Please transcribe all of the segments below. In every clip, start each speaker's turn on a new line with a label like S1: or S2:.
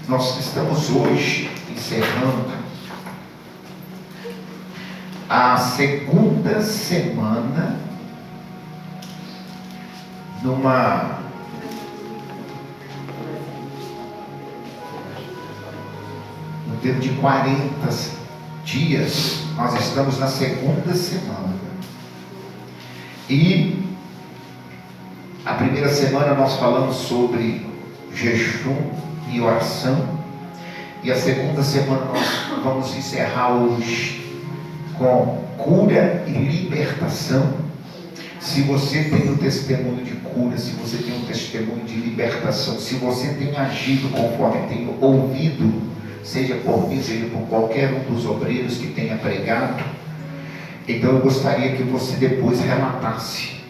S1: Nós estamos hoje encerrando a segunda semana no tempo de 40 dias. Nós estamos na segunda semana. E a primeira semana nós falamos sobre jejum e oração. E a segunda semana nós vamos encerrar hoje com cura e libertação. Se você tem um testemunho de cura, se você tem um testemunho de libertação, se você tem agido conforme tem ouvido, seja por mim, seja por qualquer um dos obreiros que tenha pregado, então eu gostaria que você depois relatasse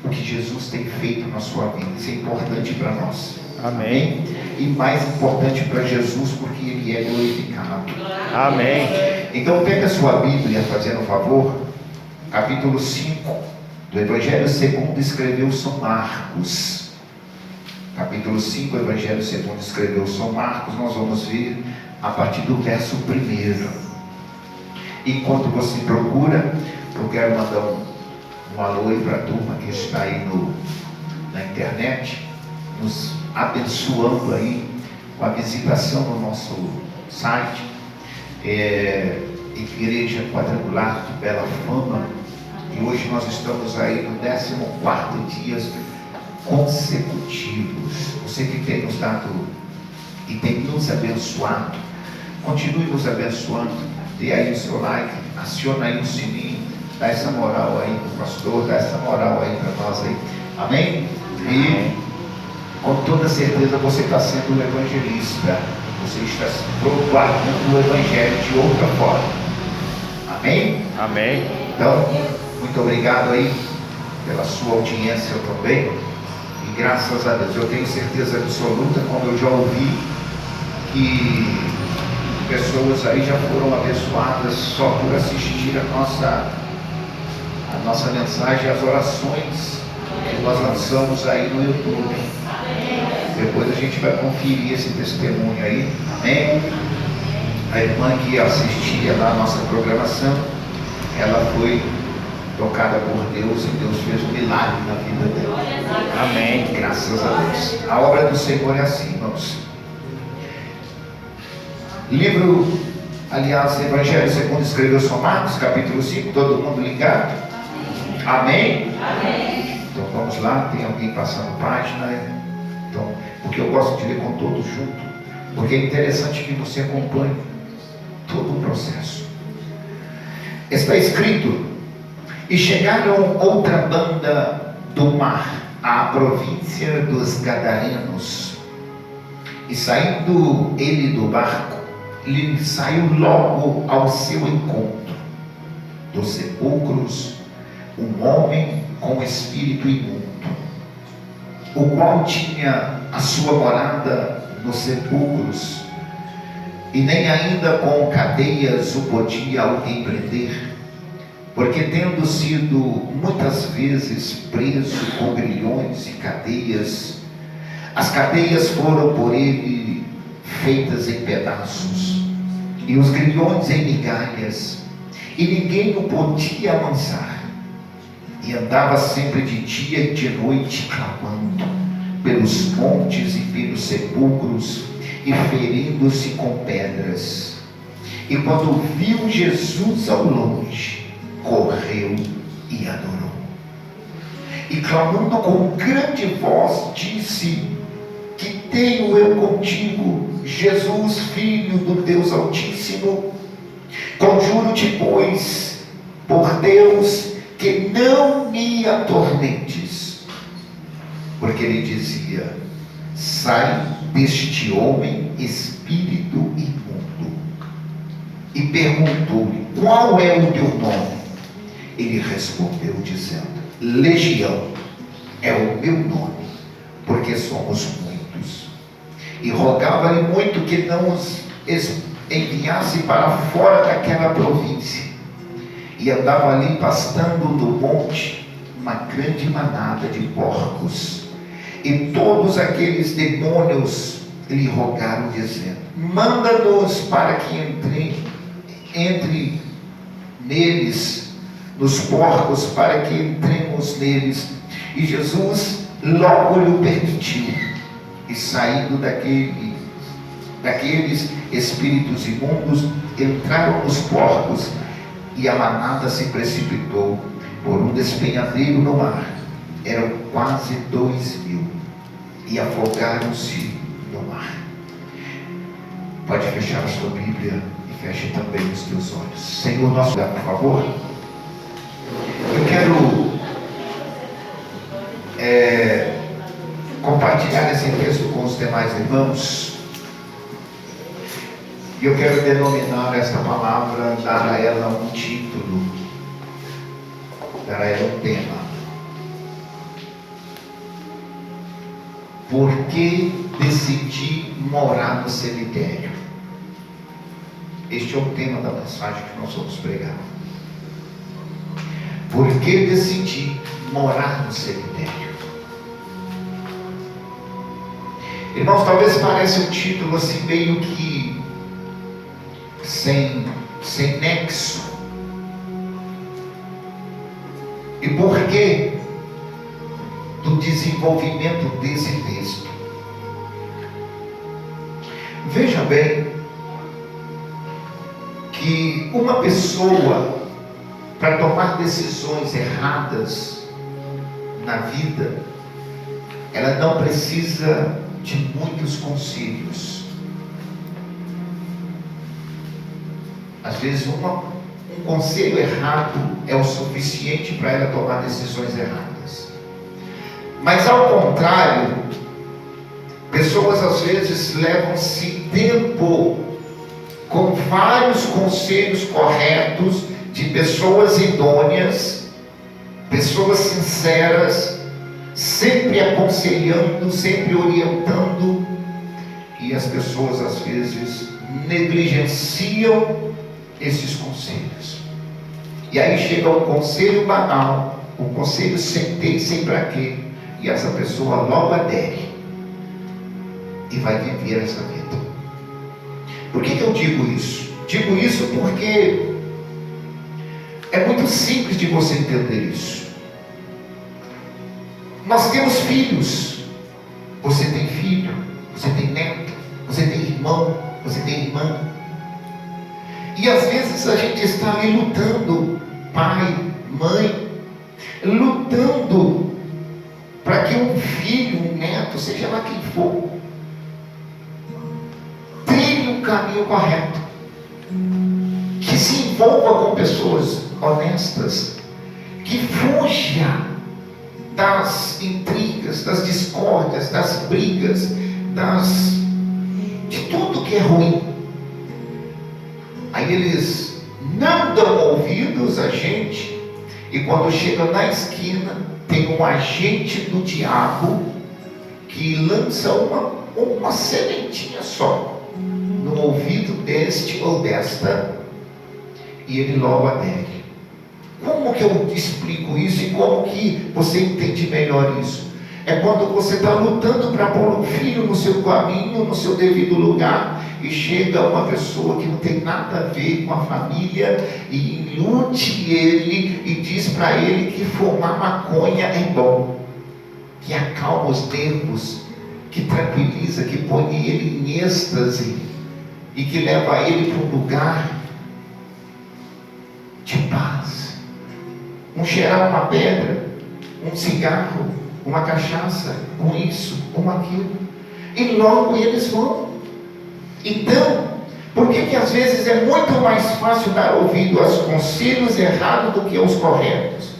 S1: o que Jesus tem feito na sua vida. Isso é importante para nós.
S2: Amém.
S1: E mais importante para Jesus, porque Ele é glorificado.
S2: Amém.
S1: Então pega a sua Bíblia, fazendo um favor, capítulo 5 do Evangelho segundo escreveu São Marcos. Capítulo 5, Evangelho segundo escreveu São Marcos. Nós vamos ver a partir do verso 1. Enquanto você procura, eu quero mandar um alô aí para a turma que está aí na internet, nos abençoando aí com a visitação no nosso site, Igreja Quadrangular de Bela Fama. E hoje nós estamos aí no 14º dia consecutivos. Você que tem nos dado e tem nos abençoado, continue nos abençoando. Dê aí o seu like, aciona aí o sininho, dá essa moral aí para o pastor, dá essa moral aí para nós aí. Amém? E com toda certeza você está sendo um evangelista. Você está propagando o evangelho de outra forma. Amém?
S2: Amém.
S1: Então, muito obrigado aí pela sua audiência também. E graças a Deus, eu tenho certeza absoluta, como eu já ouvi, que pessoas aí já foram abençoadas só por assistir a nossa mensagem, as orações que nós lançamos aí no YouTube. Depois a gente vai conferir esse testemunho aí. Amém? A irmã que assistia lá a nossa programação, ela foi tocada por Deus e Deus fez um milagre na vida dela.
S2: Amém.
S1: Graças a Deus. A obra do Senhor é assim, irmãos. Livro, aliás, Evangelho segundo escreveu São Marcos, capítulo 5, todo mundo ligado? Amém?
S3: Amém.
S1: Então vamos lá, tem alguém passando página? Então, porque eu gosto de ler com todos junto, porque é interessante que você acompanhe todo o processo. Está escrito: e chegaram outra banda do mar, à província dos Gadarenos, e saindo ele do barco, ele saiu logo ao seu encontro. Dos sepulcros, um homem com espírito imundo, o qual tinha a sua morada nos sepulcros, e nem ainda com cadeias o podia alguém prender, porque tendo sido muitas vezes preso com grilhões e cadeias, as cadeias foram por ele feitas em pedaços, e os grilhões em migalhas, e ninguém o podia amansar, e andava sempre de dia e de noite clamando pelos montes e pelos sepulcros, e ferindo-se com pedras. E quando viu Jesus ao longe, correu e adorou, e clamando com grande voz disse: que tenho eu contigo, Jesus, Filho do Deus Altíssimo? Conjuro-te, pois, por Deus, que não me atormentes. Porque ele dizia: sai deste homem, espírito imundo. E perguntou-lhe: qual é o teu nome? Ele respondeu dizendo: Legião é o meu nome, porque somos muitos. E rogava-lhe muito que não os enviasse para fora daquela província. E andava ali pastando no monte uma grande manada de porcos. E todos aqueles demônios lhe rogaram, dizendo: manda-nos para que entre neles, nos porcos, para que entremos neles. E Jesus logo lhe permitiu, e saindo daqueles espíritos imundos, entraram nos porcos, e a manada se precipitou por um despenhadeiro no mar. Eram quase 2.000, e afogaram-se no mar. Pode fechar a sua Bíblia e feche também os teus olhos. Senhor nosso Deus, por favor. Eu quero compartilhar esse texto com os demais irmãos. E eu quero denominar esta palavra, dar a ela um título, dar a ela um tema. Por que decidi morar no cemitério? Este é o tema da mensagem que nós vamos pregar. Por que decidi morar no cemitério? Irmãos, talvez pareça um título assim meio que sem nexo. E por que do desenvolvimento desse texto? Veja bem que uma pessoa, para tomar decisões erradas na vida, ela não precisa de muitos conselhos. Às vezes um conselho errado é o suficiente para ela tomar decisões erradas. Mas ao contrário, pessoas às vezes levam-se tempo com vários conselhos corretos de pessoas idôneas, pessoas sinceras, sempre aconselhando, sempre orientando, e as pessoas às vezes negligenciam esses conselhos. E aí chega um conselho banal, um conselho sem para quê, e essa pessoa logo adere e vai viver essa vida. Por que eu digo isso? Digo isso porque é muito simples de você entender isso. Nós temos filhos. Você tem filho, você tem neto, você tem irmão, você tem irmã. E às vezes a gente está ali lutando, pai, mãe, lutando para que um filho, um neto, seja lá quem for, trilhe um caminho correto, que se envolva com pessoas honestas, que fuja das intrigas, das discórdias, das brigas, de tudo que é ruim. Aí eles não dão ouvidos a gente, e quando chega na esquina, tem um agente do diabo que lança uma sementinha só no ouvido deste ou desta, e ele logo adere. Como que eu explico isso e como que você entende melhor isso? É quando você está lutando para pôr um filho no seu caminho, no seu devido lugar, e chega uma pessoa que não tem nada a ver com a família e ilude ele e diz para ele que fumar maconha é bom, que acalma os nervos, que tranquiliza, que põe ele em êxtase e que leva ele para um lugar de paz. Cheirar uma pedra, um cigarro, uma cachaça, isso, aquilo, e logo eles vão. Então, por que às vezes é muito mais fácil dar ouvido aos conselhos errados do que aos corretos?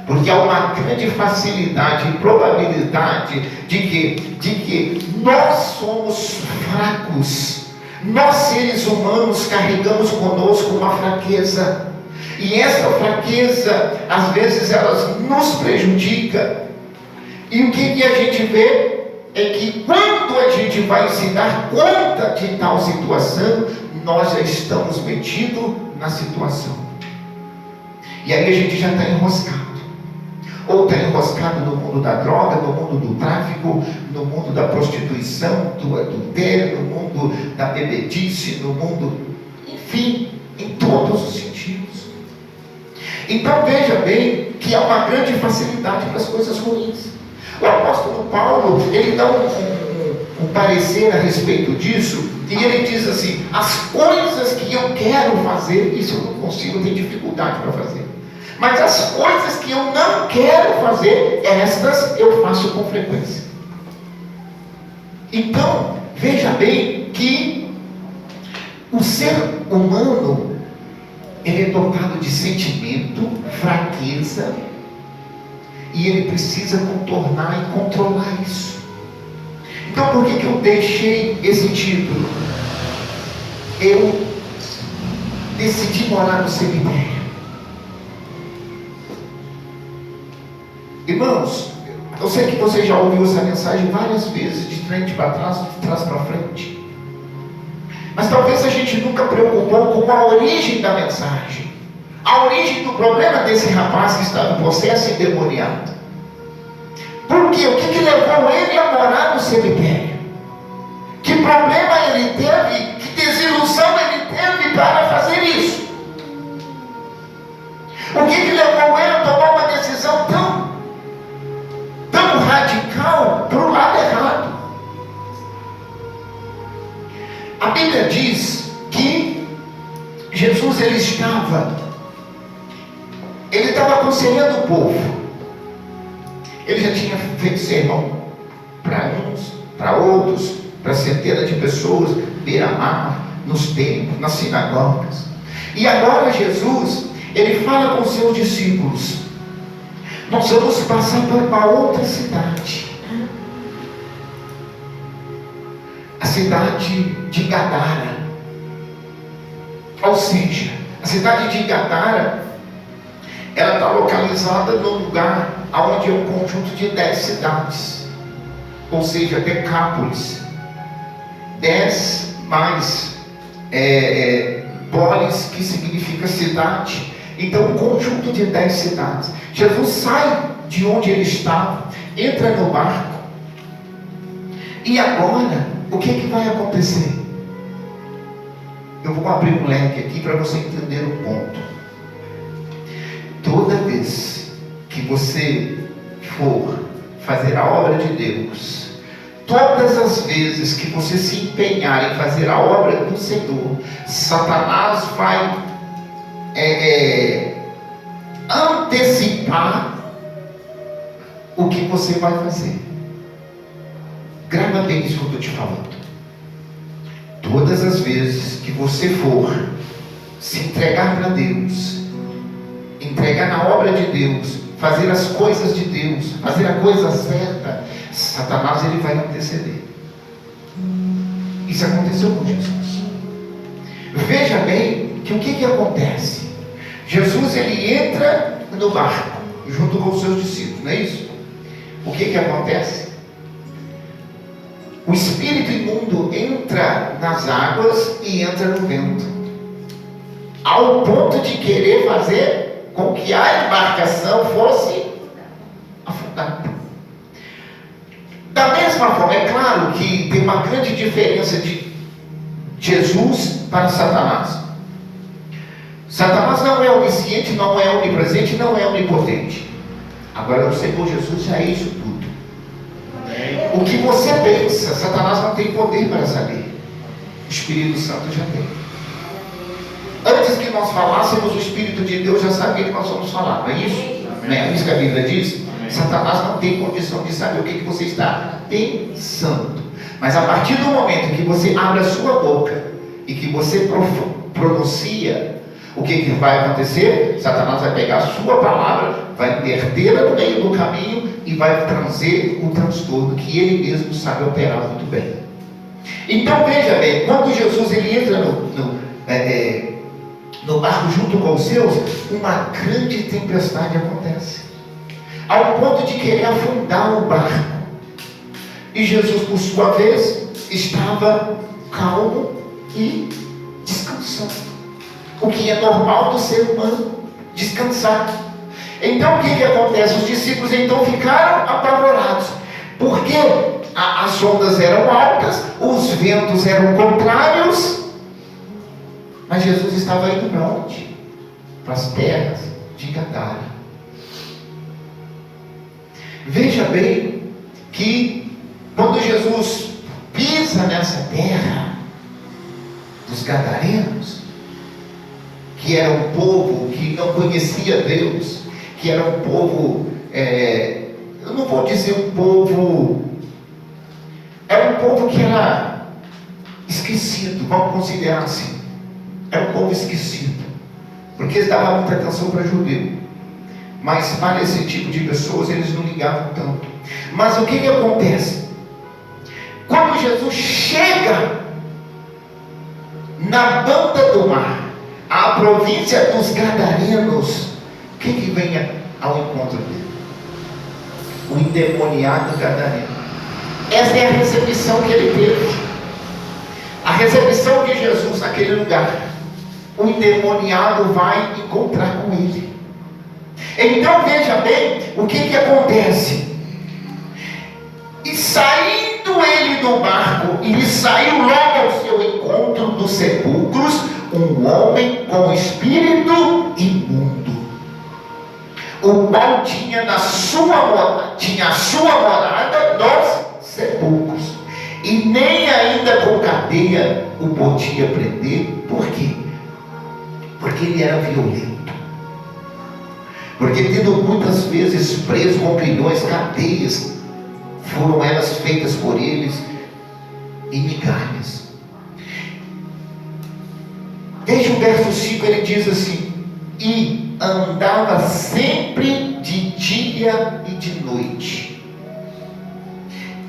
S1: Porque há uma grande facilidade e probabilidade de que nós somos fracos. Nós, seres humanos, carregamos conosco uma fraqueza. E essa fraqueza, às vezes, ela nos prejudica. E o que a gente vê é que quando a gente vai se dar conta de tal situação, nós já estamos metidos na situação. E aí a gente já está enroscado. ou está enroscado no mundo da droga, no mundo do tráfico, no mundo da prostituição, do adultério, no mundo da bebedice, no mundo, enfim, em todos os sentidos. Então veja bem que há uma grande facilidade para as coisas ruins. O apóstolo Paulo, ele dá um parecer a respeito disso, e ele diz assim: as coisas que eu quero fazer, isso eu não consigo, eu tenho dificuldade para fazer. Mas as coisas que eu não quero fazer, estas eu faço com frequência. Então, veja bem que o ser humano, ele é dotado de sentimento, fraqueza, e ele precisa contornar e controlar isso. Então, por que eu deixei esse título? Eu decidi morar no cemitério. Irmãos, eu sei que você já ouviu essa mensagem várias vezes, de frente para trás, de trás para frente. Mas talvez a gente nunca preocupou com a origem da mensagem. A origem do problema desse rapaz que está no processo endemoniado. Por quê? O que levou ele a morar no cemitério? Que problema ele teve? Que desilusão ele teve para fazer isso? O que levou ele a tomar uma decisão tão radical para o lado errado? A Bíblia diz que Jesus ele estava aconselhando o povo. Ele já tinha feito sermão para uns, para outros, para centenas de pessoas, beira-mar, nos templos, nas sinagogas. E agora Jesus, ele fala com os seus discípulos: nós vamos passar para uma outra cidade, a cidade de Gadara. Ou seja, a cidade de Gadara, ela está localizada num lugar onde é um conjunto de 10 cidades, ou seja, Decápolis, 10 mais polis, que significa cidade. Então, um conjunto de 10 cidades. Jesus sai de onde ele estava, entra no barco, e agora, o que vai acontecer? Eu vou abrir um leque aqui para você entender o ponto. Toda vez que você for fazer a obra de Deus, todas as vezes que você se empenhar em fazer a obra do Senhor, Satanás vai antecipar o que você vai fazer. Grava bem isso que eu estou te falando. Todas as vezes que você for se entregar para Deus, entregar na obra de Deus, fazer as coisas de Deus, fazer a coisa certa, Satanás ele vai anteceder. Isso aconteceu com Jesus. Veja bem que o que acontece? Jesus ele entra no barco junto com os seus discípulos, não é isso? O que acontece? O espírito imundo entra nas águas e entra no vento, ao ponto de querer fazer com que a embarcação fosse afundada. Da mesma forma, é claro que tem uma grande diferença de Jesus para Satanás. Satanás não é onisciente, não é onipresente, não é onipotente. Agora o Senhor Jesus já é isso tudo. O que você pensa, Satanás não tem poder para saber. O Espírito Santo já tem. Antes que nós falássemos, o Espírito de Deus já sabia que nós vamos falar, não é isso? Não é isso que a Bíblia diz? Amém. Satanás não tem condição de saber o que você está pensando. Mas a partir do momento que você abre a sua boca e que você pronuncia, o que vai acontecer? Satanás vai pegar a sua palavra, vai invertê-la no meio do caminho e vai trazer o transtorno que ele mesmo sabe operar muito bem. Então veja bem, quando Jesus ele entra no barco junto com os seus, uma grande tempestade acontece, ao ponto de querer afundar o barco. E Jesus, por sua vez, estava calmo e descansando. O que é normal do ser humano, descansar. Então o que acontece? Os discípulos então ficaram apavorados, porque as ondas eram altas, os ventos eram contrários, mas Jesus estava indo para onde? Para as terras de Gadara. Veja bem que quando Jesus pisa nessa terra dos gadarenos, que era um povo que não conhecia Deus, que era um povo, eu não vou dizer um povo, era um povo que era esquecido, vamos considerar assim, era um povo esquecido, porque eles davam muita atenção para judeu, mas para esse tipo de pessoas eles não ligavam tanto. Mas o que acontece? Quando Jesus chega na banda do mar, a província dos gadarenos, o que vem ao encontro dele? O endemoniado gadareno. Essa é a recepção que ele teve, a recepção de Jesus naquele lugar. O endemoniado vai encontrar com ele. Então veja bem o que acontece. E saindo ele do barco, e saiu logo ao seu encontro dos sepulcros um homem com espírito imundo, o qual tinha a sua morada nos sepulcros, e nem ainda com cadeia o podia prender. Por quê? Porque ele era violento, porque tendo muitas vezes preso com grilhões, cadeias foram elas feitas por eles em migalhas. Veja o verso 5, ele diz assim: e andava sempre de dia e de noite,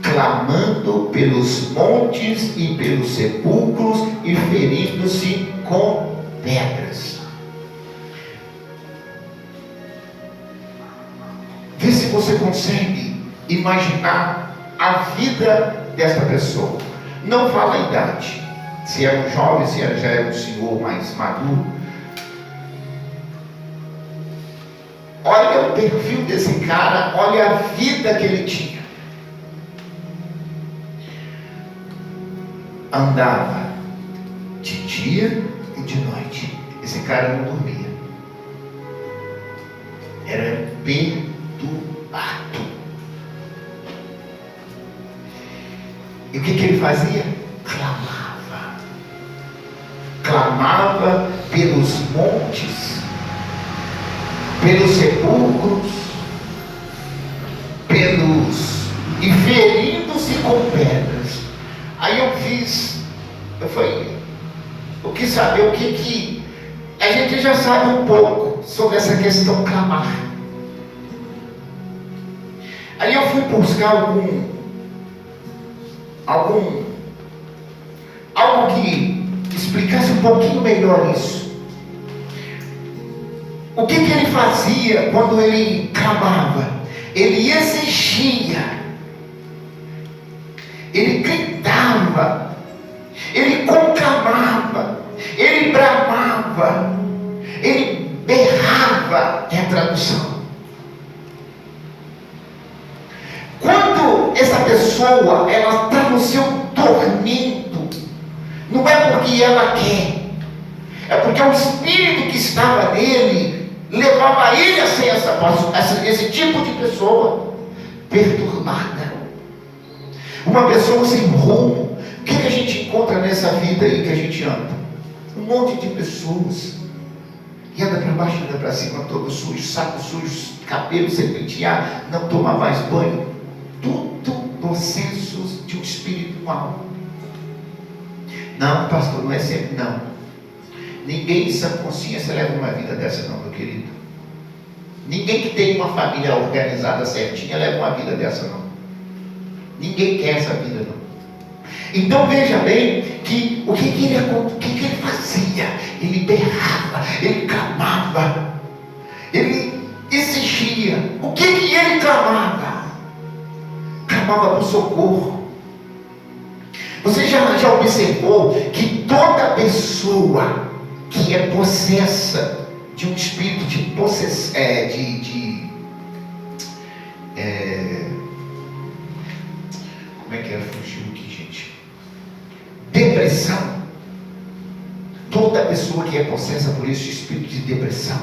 S1: clamando pelos montes e pelos sepulcros, e ferindo-se com pedras. Vê se você consegue imaginar a vida desta pessoa. Não fala a idade, se era um jovem, se já era um senhor mais maduro. Olha o perfil desse cara, olha a vida que ele tinha. Andava de dia e de noite. Esse cara não dormia, era perturbado. E o que ele fazia? Clamava pelos montes, pelos sepulcros, e ferindo-se com pedras. Aí eu quis saber o que a gente já sabe um pouco sobre essa questão clamar. Aí eu fui buscar algo que explicasse um pouquinho melhor isso. O que ele fazia quando ele clamava? Ele exigia, ele gritava, ele conclamava, ele bramava, ele berrava. É a tradução. Quando essa pessoa ela está no seu tormento, não é porque ela quer, é porque o espírito que estava nele levava ele a ser esse tipo de pessoa perturbada, uma pessoa sem rumo. O que a gente encontra nessa vida aí que a gente anda? Um monte de pessoas que anda para baixo, anda para cima, todo sujo, saco sujo, cabelo sem pentear, não toma mais banho. Tudo processos de um espírito mau. Não, pastor, não é sempre não. Ninguém de sã consciência leva uma vida dessa não, meu querido. Ninguém que tem uma família organizada certinha leva uma vida dessa não. Ninguém quer essa vida não. Então veja bem que o que ele fazia? Ele berrava, ele clamava, ele exigia. O que ele clamava? Clamava por socorro. Você já observou que toda pessoa que é possessa de um espírito de como é que era? Fugiu aqui, gente. Depressão. Toda pessoa que é possessa por esse espírito de depressão,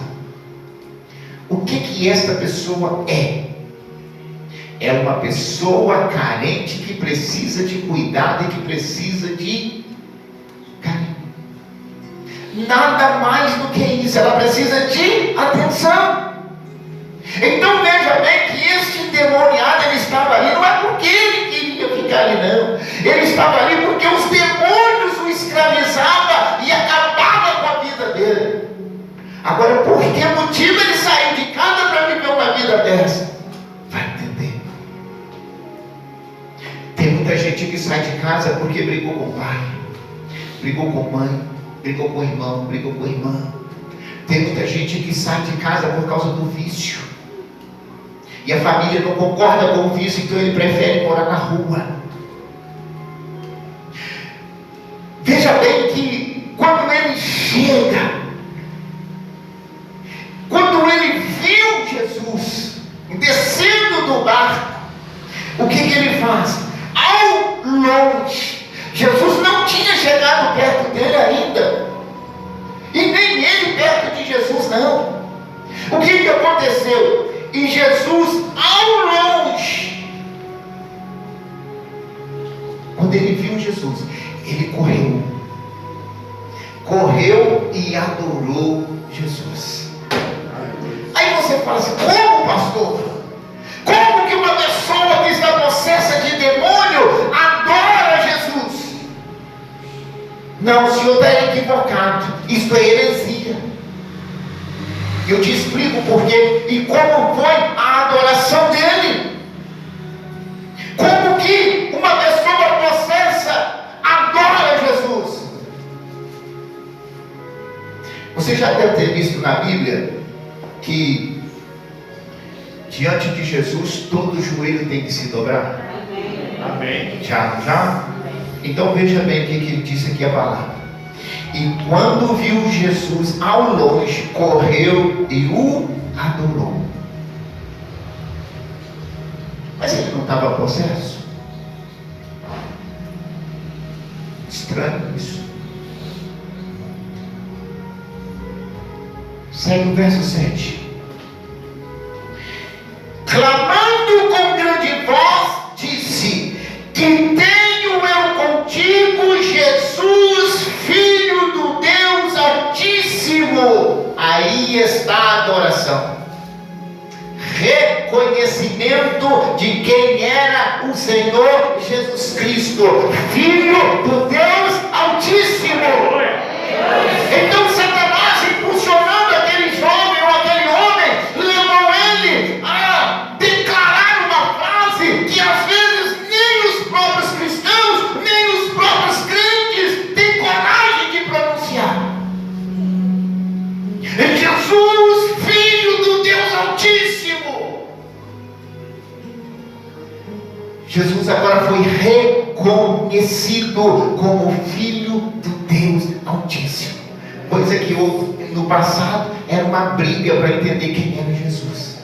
S1: o que esta pessoa é? É uma pessoa carente que precisa de cuidado e que precisa de carinho. Nada mais do que isso. Ela precisa de atenção. Então veja bem que este endemoniado, ele estava ali, não é porque ele queria ficar ali, não. Ele estava ali porque os demônios o escravizavam e acabavam com a vida dele. Agora, por que motivo ele saiu de casa para viver uma vida dessa? Vai entender. Tem muita gente que sai de casa porque brigou com o pai, brigou com a mãe, brigou com o irmão, brigou com a irmã. Tem muita gente que sai de casa por causa do vício. E a família não concorda com o vício, então ele prefere morar na rua. Veja bem que quando ele chega, quando ele viu Jesus descendo do barco, o que ele faz? Ao longe, Jesus não tinha chegado perto dele ainda, e nem ele perto de Jesus, não. O que aconteceu? E Jesus, ao longe, quando ele viu Jesus, ele correu e adorou Jesus. Aí você fala assim: como, pastor? Como que uma pessoa que está possessa de demônio adora Jesus? Não, o senhor está equivocado. Isso é heresia. Eu te explico porquê e como foi a adoração dele. Como que uma pessoa possessa adora Jesus? Você já deve ter visto na Bíblia que diante de Jesus todo joelho tem que se dobrar.
S2: Amém.
S1: Já? Então veja bem o que ele disse aqui a palavra. E quando viu Jesus ao longe, correu e o adorou. Mas ele não estava possesso? Estranho isso. Segue o verso 7. Clamando com grande voz, disse: que tenho eu contigo, Jesus, Filho do Deus Altíssimo. Aí está a adoração. Reconhecimento de quem era o Senhor Jesus Cristo, Filho do Deus Altíssimo. Então Satanás, impulsionando aquele jovem ou aquele homem, levou ele a declarar uma frase que às vezes nem os próprios cristãos, nem os próprios crentes têm coragem de pronunciar. Jesus, Filho do Deus Altíssimo. Jesus agora foi reconhecido como Filho do Deus Altíssimo. Coisa que no passado era uma briga para entender quem era Jesus.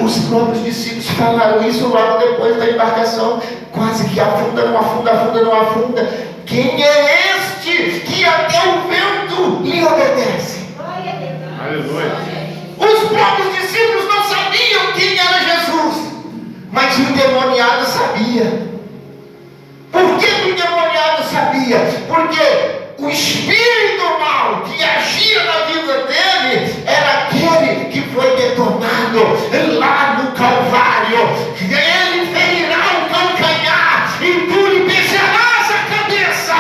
S1: Os próprios discípulos falaram isso logo depois da embarcação, quase que afunda, não afunda. Quem é este que até o vento lhe obedece?
S2: Aleluia.
S1: Os próprios discípulos não sabiam quem era Jesus, mas o endemoniado sabia. Por que o endemoniado sabia? Porque o espírito mal que agia na vida dele era aquele que foi detonado lá no Calvário. Ele ferirá o calcanhar e tu lhe pisarás a cabeça.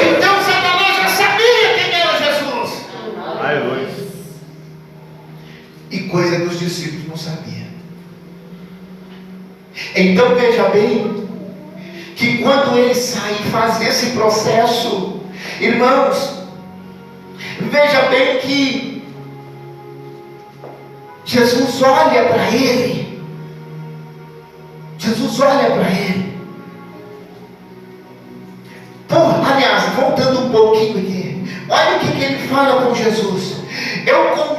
S1: Então Satanás já sabia quem era Jesus.
S2: Aleluia.
S1: E coisa que os discípulos não sabiam. Então veja bem que quando ele sai e faz esse processo, irmãos, veja bem que Jesus olha para ele. Aliás, voltando um pouquinho aqui, olha o que ele fala com Jesus: eu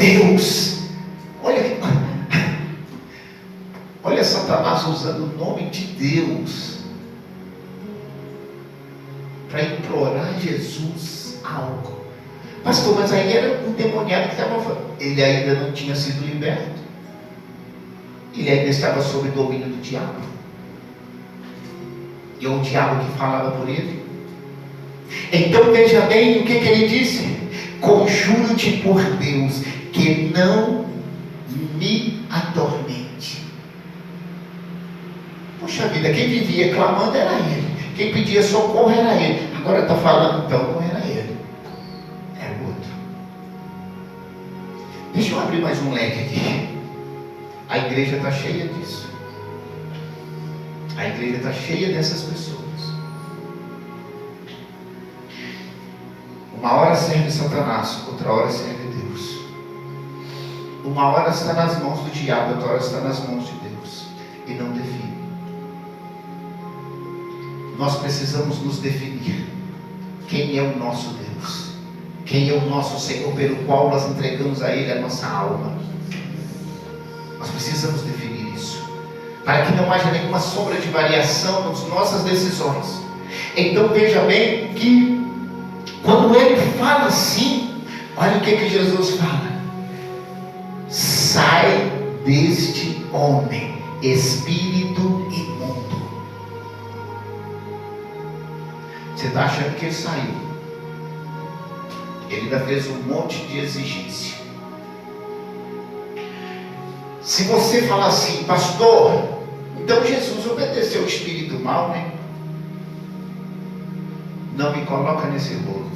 S1: Deus. Olha Satanás usando o nome de Deus para implorar a Jesus algo. Pastor, mas aí era um demoniado que estava falando. Ele ainda não tinha sido liberto. Ele ainda estava sob o domínio do diabo. E é o diabo que falava por ele. Então veja bem o que ele disse: conjuro-te por Deus que não me atormente. Puxa vida, quem vivia clamando era ele, quem pedia socorro era ele. Agora está falando, então não era ele, era o outro. Deixa eu abrir mais um leque aqui. A igreja está cheia disso. A igreja está cheia dessas pessoas. Uma hora serve Satanás, outra hora serve Deus. Uma hora está nas mãos do diabo, outra hora está nas mãos de Deus. E não define. Nós precisamos nos definir. Quem é o nosso Deus? Quem é o nosso Senhor pelo qual nós entregamos a Ele a nossa alma? Nós precisamos definir isso, para que não haja nenhuma sombra de variação nas nossas decisões. Então veja bem que quando ele fala assim, olha o que Jesus fala: sai deste homem, espírito imundo. Você está achando que ele saiu? Ele ainda fez um monte de exigência. Se você falar assim, pastor, então Jesus obedeceu o espírito mal, né? Não me coloca nesse rolo.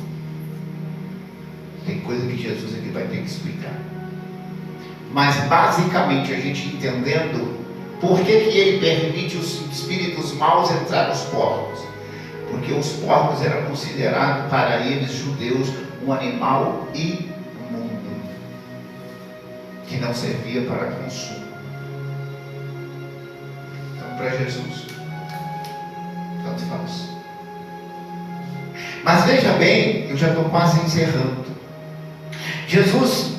S1: Tem coisa que Jesus aqui vai ter que explicar. Mas basicamente a gente entendendo por que ele permite os espíritos maus entrar nos porcos. Porque os porcos eram considerados para eles, judeus, um animal imundo, que não servia para consumo. Então para Jesus, tanto faz. Mas veja bem, eu já estou quase encerrando. Jesus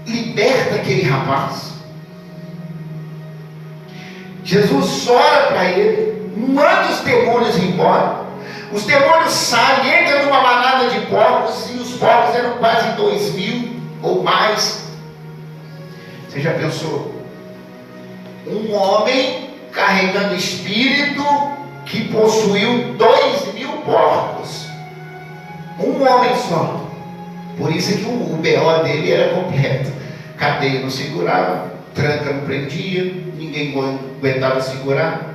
S1: liberta aquele rapaz. Jesus ora para ele, manda os demônios embora. Os demônios saem, entram numa manada de porcos, e os porcos eram quase 2.000 ou mais. Você já pensou? Um homem carregando espírito que possuiu 2.000 porcos. Um homem só. Por isso que o BO dele era completo. Cadeia não segurava, tranca não prendia, ninguém aguentava segurar.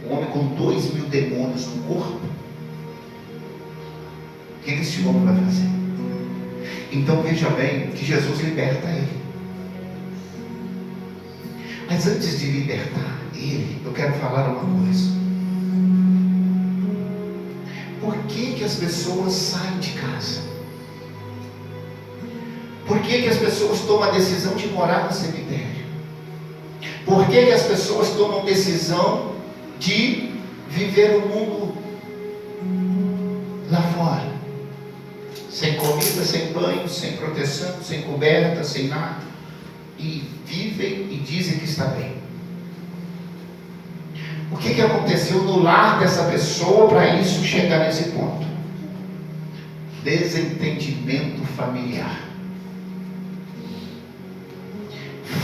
S1: Um homem com 2.000 demônios no corpo. O que esse homem vai fazer? Então veja bem que Jesus liberta ele. Mas antes de libertar ele, eu quero falar uma coisa. Por que as pessoas saem de casa? Por que as pessoas tomam a decisão de morar no cemitério? Por que as pessoas tomam a decisão de viver o mundo lá fora? Sem comida, sem banho, sem proteção, sem coberta, sem nada. E vivem e dizem que está bem. O que aconteceu no lar dessa pessoa para isso chegar nesse ponto? Desentendimento familiar.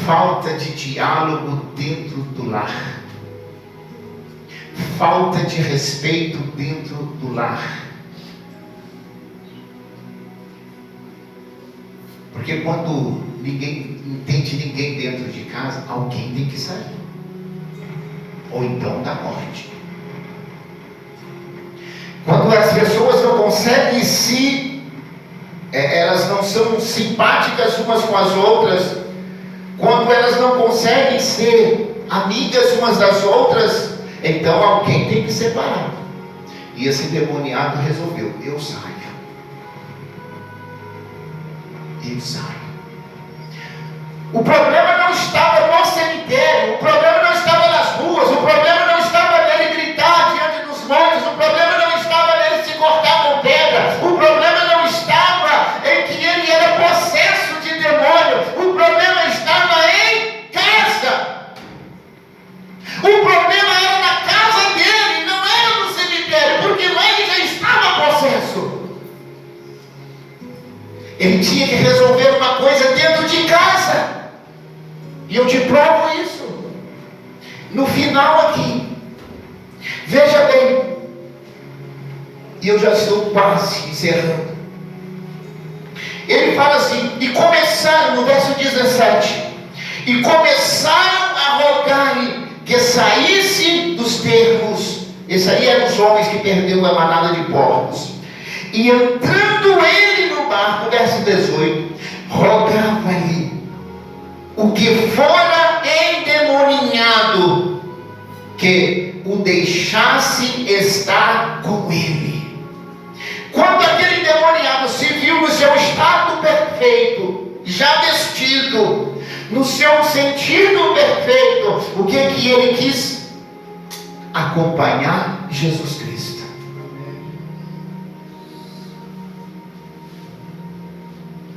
S1: Falta de diálogo dentro do lar. Falta de respeito dentro do lar. Porque quando ninguém entende ninguém dentro de casa, alguém tem que sair. Ou então da morte. Quando as pessoas não conseguem elas não são simpáticas umas com as outras, quando elas não conseguem ser amigas umas das outras, então alguém tem que separar. E esse demoniado resolveu: eu saio. Eu saio. O problema não estava no cemitério, o problema não estava nas ruas, o problema não estava nele gritar diante dos montes, o problema não estava nele se cortar com pedra, o problema não estava em que ele era possesso de demônios. tinha que resolver uma coisa dentro de casa. E eu te provo isso. No final aqui. Veja bem. E eu já estou quase encerrando. Ele fala assim, e começaram, no verso 17, e começaram a rogar-lhe que saísse dos termos. Esse aí eram os homens que perderam a manada de porcos. E entrando ele no barco, verso 18, rogava-lhe o que fora endemoninhado, que o deixasse estar com ele. Quando aquele endemoniado se viu no seu estado perfeito, já vestido, no seu sentido perfeito, o que ele quis? Acompanhar Jesus Cristo.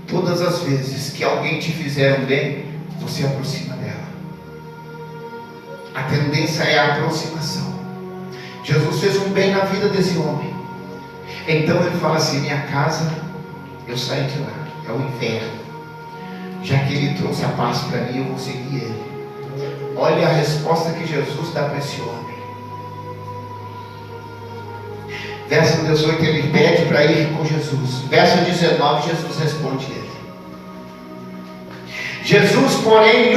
S1: Todas as vezes que alguém te fizer um bem, você aproxima dela. A tendência é a aproximação. Jesus fez um bem na vida desse homem. Então ele fala assim, minha casa, eu saí de lá, é o inferno. Já que ele trouxe a paz para mim, eu vou seguir ele. Olha a resposta que Jesus dá para esse homem. Verso 18, ele pede para ir com Jesus. Verso 19, Jesus responde ele. Jesus, porém,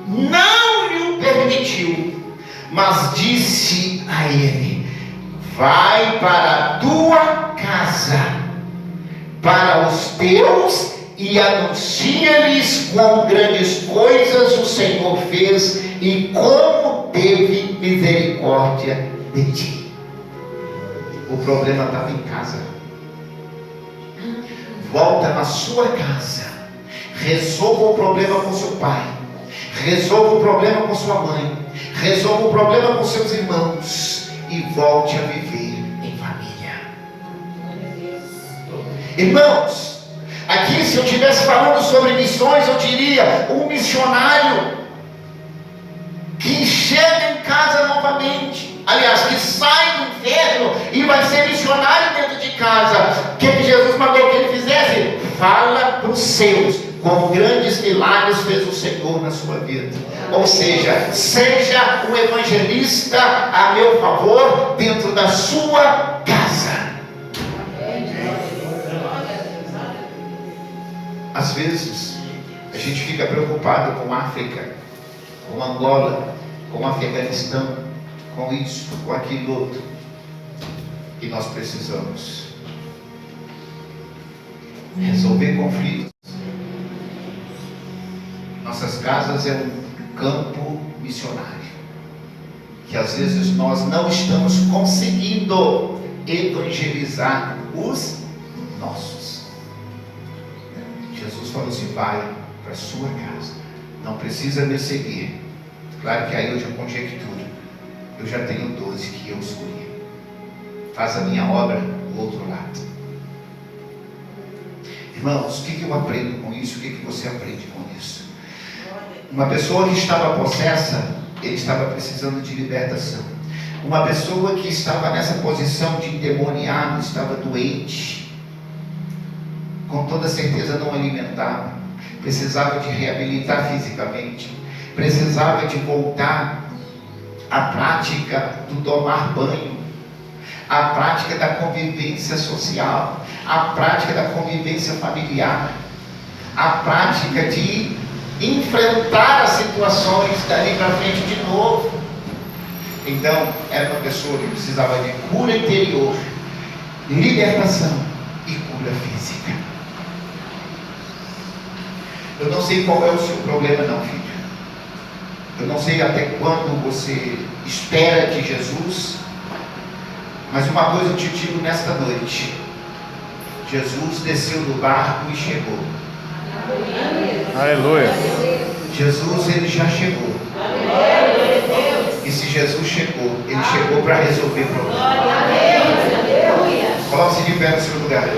S1: não lhe permitiu, mas disse a ele, vai para a tua casa, para os teus, e anuncia-lhes quão grandes coisas o Senhor fez e como teve misericórdia de ti. O problema estava em casa. Volta na sua casa, resolva o problema com seu pai, resolva o problema com sua mãe, resolva o problema com seus irmãos e volte a viver em família. Irmãos, aqui se eu estivesse falando sobre missões, eu diria um missionário que chega em casa novamente, aliás, que sai do inferno e vai ser missionário dentro de casa. O que Jesus mandou que ele fizesse? Fala para os seus, com grandes milagres fez o Senhor na sua vida. Ou seja, seja um evangelista a meu favor dentro da sua casa. Às vezes a gente fica preocupado com África, com Angola, com Afeganistão, com isso, com aquilo outro. E nós precisamos resolver conflitos. Nossas casas é um campo missionário, que às vezes nós não estamos conseguindo evangelizar os nossos. Jesus falou assim, vai para a sua casa, não precisa me seguir. Claro que aí eu já conjecturo, eu já tenho 12 que eu escolhi. Faz a minha obra do outro lado. Irmãos, o que eu aprendo com isso? O que você aprende com isso? Uma pessoa que estava possessa, ele estava precisando de libertação. Uma pessoa que estava nessa posição de endemoniado, estava doente, com toda certeza não alimentava, precisava de reabilitar fisicamente, precisava de voltar à prática do tomar banho, à prática da convivência social, à prática da convivência familiar, à prática de enfrentar as situações dali para frente de novo. Então, era uma pessoa que precisava de cura interior, libertação e cura física. Eu não sei qual é o seu problema não, filho. Eu não sei até quando você espera de Jesus, mas uma coisa eu te digo nesta noite: Jesus desceu do barco e chegou.
S2: Aleluia.
S1: Jesus, ele já chegou. E se Jesus chegou, ele chegou para resolver problemas. Coloque-se de pé no seu lugar.